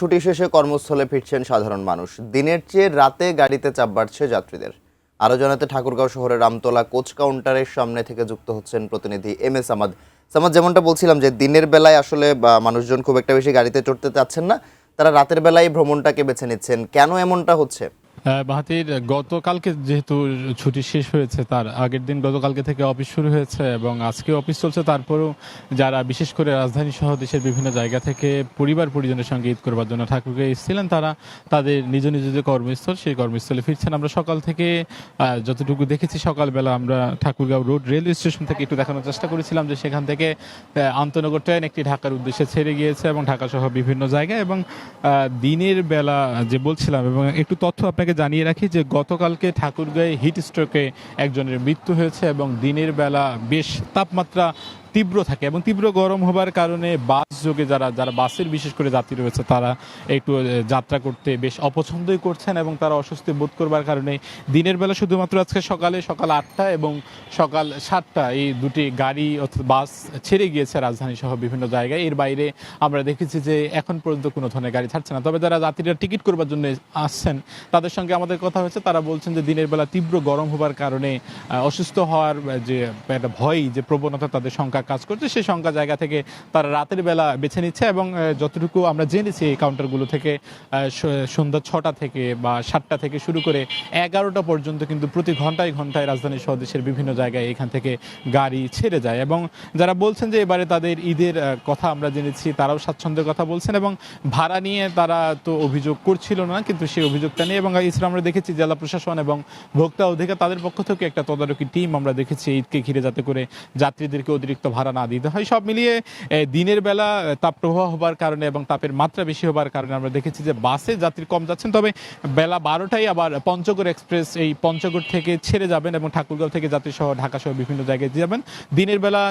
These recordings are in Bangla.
ছুটি শেষে কর্মস্থলে ফিরছেন সাধারণ মানুষ। দিনের চেয়ে রাতে গাড়িতে চাপ বাড়ছে যাত্রীদের। আরো জানাতে ঠাকুরগাঁও শহরের রামতলা কোচ কাউন্টারের সামনে থেকে যুক্ত হচ্ছেন প্রতিনিধি এম এ সামাদ। সামাদ, যেমনটা বলছিলাম যে দিনের বেলায় আসলে মানুষজন খুব একটা বেশি গাড়িতে চড়তে চাচ্ছেন না, তারা রাতের বেলায় ভ্রমণটাকে বেছে নিচ্ছেন। কেন এমনটা হচ্ছে? বাহাতির গতকালকে যেহেতু ছুটি শেষ হয়েছে, তার আগের দিন গতকালকে থেকে অফিস শুরু হয়েছে এবং আজকে অফিস চলছে। তারপরেও যারা বিশেষ করে রাজধানী সহ দেশের বিভিন্ন জায়গা থেকে পরিবার পরিজনের সঙ্গে ঈদ করবার জন্য ঠাকুরগাঁও এসেছিলেন, তারা তাদের নিজ নিজ যে কর্মস্থল সেই কর্মস্থলে ফিরছেন। আমরা সকাল থেকে যতটুকু দেখেছি, সকালবেলা আমরা ঠাকুরগাঁও রোড রেলওয়ে স্টেশন থেকে একটু দেখানোর চেষ্টা করেছিলাম যে সেখান থেকে আন্তনগর ট্রেন একটি ঢাকার উদ্দেশ্যে ছেড়ে গিয়েছে এবং ঢাকা সহ বিভিন্ন জায়গায়। এবং দিনের বেলা যে বলছিলাম, এবং একটু তথ্য আপনাকে জানিয়ে রাখি যে গতকালকে ঠাকুরগাঁয়ে হিট স্ট্রোকে একজনের মৃত্যু হয়েছে এবং দিনের বেলা বেশ তাপমাত্রা তীব্র থাকে এবং তীব্র গরম হবার কারণে বাস যোগে যারা বাসের বিশেষ করে যাত্রী রয়েছে, তারা একটু যাত্রা করতে বেশ অপছন্দই করছেন এবং তারা অস্বস্তি বোধ করবার কারণে দিনের বেলা শুধুমাত্র আজকে সকাল 8টা এবং সকাল 7টা এই দুটি গাড়ি অর্থাৎ বাস ছেড়ে গিয়েছে রাজধানী সহ বিভিন্ন জায়গায়। এর বাইরে আমরা দেখেছি যে এখন পর্যন্ত কোনো ধরনের গাড়ি ছাড়ছে না। তবে যারা যাত্রীরা টিকিট করবার জন্য আসছেন, তাদের সঙ্গে আমাদের কথা হয়েছে, তারা বলছেন যে দিনের বেলা তীব্র গরম হবার কারণে অসুস্থ হওয়ার যে একটা ভয়, যে প্রবণতা তাদের সংখ্যা কাজ করছে, সেই সংখ্যা জায়গা থেকে তারা রাতের বেলা বেছে নিচ্ছে। এবং যতটুকু আমরা জেনেছি এই কাউন্টারগুলো থেকে সন্ধ্যা 6টা থেকে বা 7টা থেকে শুরু করে 11টা পর্যন্ত কিন্তু প্রতি ঘন্টায় ঘন্টায় রাজধানী সহ দেশের বিভিন্ন জায়গায় এখান থেকে গাড়ি ছেড়ে যায়। এবং যারা বলছেন যে এবারে তাদের ঈদের কথা আমরা জেনেছি, তারাও স্বাচ্ছন্দ্যের কথা বলছেন এবং ভাড়া নিয়ে তারা তো অভিযোগ করছিল না, কিন্তু সেই অভিযোগটা নিয়ে এবং এছাড়া আমরা দেখেছি জেলা প্রশাসন এবং ভোক্তা অধিকার তাদের পক্ষ থেকে একটা তদারকি টিম আমরা দেখেছি ঈদকে ঘিরে, যাতে করে যাত্রীদেরকে অতিরিক্ত ভাড়া না দিতে হয়। সব মিলিয়ে দিনের বেলা তাপপ্রবাহ হবার কারণে এবং তাপের মাত্রা বেশি হবার কারণে আমরা দেখেছি যে বাসে যাত্রী কম যাচ্ছেন। তবে বেলা 12টায় আবার পঞ্চগড় এক্সপ্রেস এই পঞ্চগড় থেকে ছেড়ে যাবেন এবং ঠাকুরগাঁও থেকে যাত্রী সহ ঢাকা সহ বিভিন্ন জায়গায় যাবেন। দিনের বেলা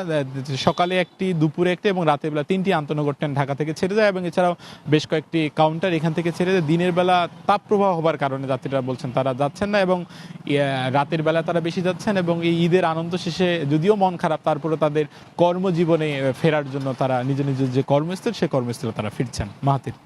সকালে একটি, দুপুরে একটি এবং রাতের বেলা 3টি আন্তনগর ট্রেন ঢাকা থেকে ছেড়ে যায় এবং এছাড়াও বেশ কয়েকটি কাউন্টার এখান থেকে ছেড়ে যায়। দিনের বেলা তাপপ্রবাহ হবার কারণে যাত্রীরা বলছেন তারা যাচ্ছেন না এবং রাতের বেলা তারা বেশি যাচ্ছেন। এবং এই ঈদের আনন্দ শেষে যদিও মন খারাপ, তারপরে তাদের কর্মজীবনে ফেরার জন্য তারা নিজ নিজ যে কর্মস্থল, সে কর্মস্থলে তারা ফিরছেন। মাহাতির।